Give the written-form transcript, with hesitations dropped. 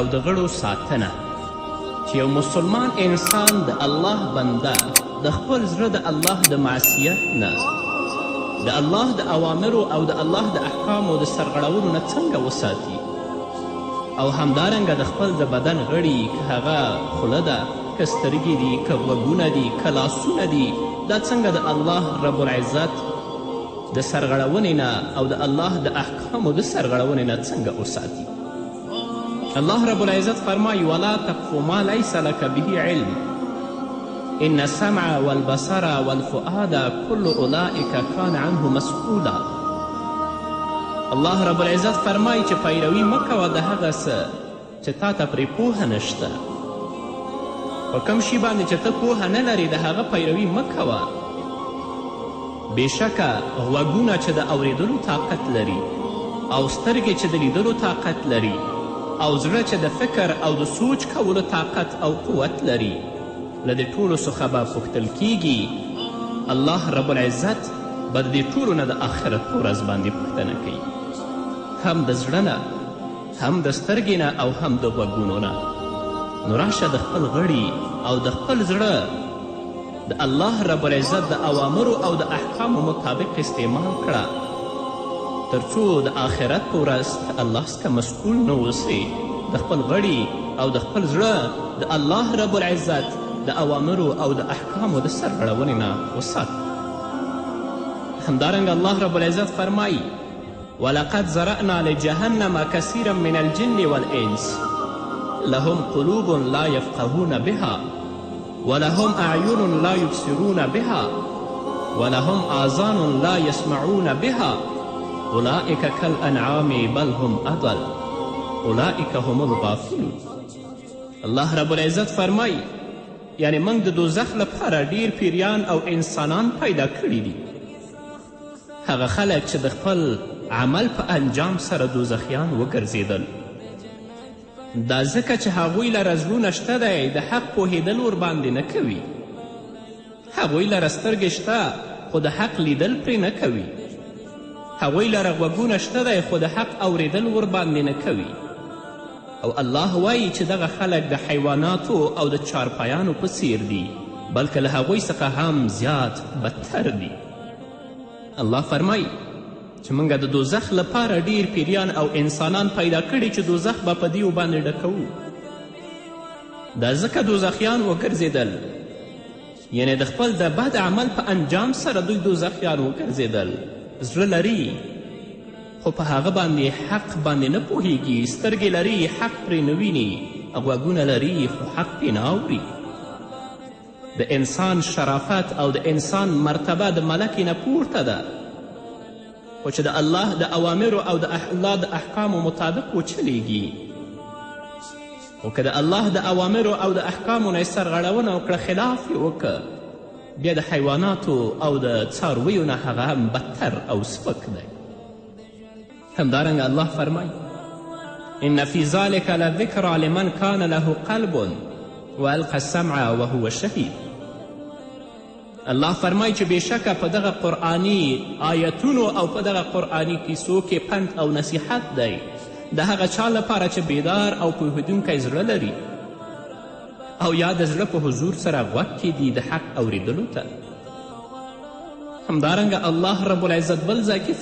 او د غړو ساتنه. چې یو مسلمان انسان د الله بنده د خپل زړه د الله د معصیت نه، د الله د اوامرو او د الله د احکامو د سرغړولو نه څنګه وساتي، او همدارنګه د خپل د بدن غړي، که هغه خوله ده، که سترګې دي، که غوږونه دي، که لاسونه دي، دا څنګه د الله رب العزت د سرغړونې نه او د الله د احکامو د سرغړونې نه څنګه وساتي. الله رب العزت فرمایي ولا تقف ما لیس لك به علم ان السمع والبصر والفؤاد كل اولئک کان عنه مسئولا. الله رب العزت فرمایي چې پیروي مه کوه د هغه څه چې تا ته پرې پوهه نشته. په کوم شي باندې چې ته پوهه نه لرې د هغه پیروي مه کوه. بېشکه غوږونه چې د اورېدلو طاقت لري، او سترګې چې د لیدلو طاقت لري، او زړه چې د فکر او د سوچ کولو طاقت او قوت لري، له دې ټولو څخه به پوښتل کیږي. الله رب العزت به د دې ټولو نه د آخرت په ورځ باندې پوښتنه کوي، هم د زړه نه، هم د سترګې نه، او هم د غوږونو نه. نو راشه د خپل غړي او د خپل زړه د الله رب العزت د اوامرو او د احکامو مطابق استعمال کړه، تر څو د آخرت په ورځ الله څخه مسئول نه اوسې. د خپل غړي او د خپل زړه د الله رب العزت د اوامرو او د احکامو د سرغړونې نه وسات. همدارنګه الله رب العزت فرمایي ولقد زرأنا لجهنم كثيرا من الجن والإنس لهم قلوب لا يفقهون بها ولهم أعين لا يبصرون بها ولهم آذان لا يسمعون بها أولئك كالأنعام بل هم أضل أولئك هم الغافلون. الله رب العزت فرمایي یعنی موږ د دوزخ لپاره ډیر پیریان او انسانان پیدا کړي دي. هغه خلک چې د خپل عمل په انجام سره دوزخیان وګرځېدل، دا ځکه چې هغوی لره زړونه شته دی، د حق پوهېدل ورباندې نه کوي. هغوی لره سترګې شته خو د حق لیدل پرې نه کوي. هغوی لره غوږونه شته دی خو د حق اورېدل ورباندې نه کوي. او الله وایي چې دغه خلک د حیواناتو او د چارپایانو په څیر دي، بلکې له هغوی څخه هم زیات بدتر دي. الله فرمایي چې موږ د دوزخ لپاره ډیر پیریان او انسانان پیدا کړي چې دوزخ به په دیو باندې ډکوو. دا ځکه دوزخیان وګرځېدل، یعنی د خپل د بد عمل په انجام سره دوی دوزخیان وګرځېدل. زړه لري خو په هغه باندې حق باندې نه پوهیږي، سترګې لري حق پرې نه ویني، غوږونه لري خو حق پرې نه اوري. د انسان شرافت او د انسان مرتبه د ملکې نه پورته ده، خو چې د الله د اوامرو او د الله د احکامو مطابق وچلیږي. خو که د الله د اوامرو او د احکامو نه یې سرغړونه وکړه، خلاف یې وکړه، بیا د حیواناتو او د څارویو نه هغه هم بدتر او سپک دی. همدارنګه الله فرمایي ان فی ذلک لذکرى لمن کان له قلب والقى السمع وهو شهید. الله فرمایي چې بېشکه په دغه قرآني آیتونو او په دغه قرآني کیسو کې پند او نصیحت دی د هغه چا لپاره چې بیدار او پوهېدونکی زړه لري، او یا د زړه په حضور سره غوږ کې دي د حق اورېدلو ته. همدارنګه الله رب العزت بل ځای کې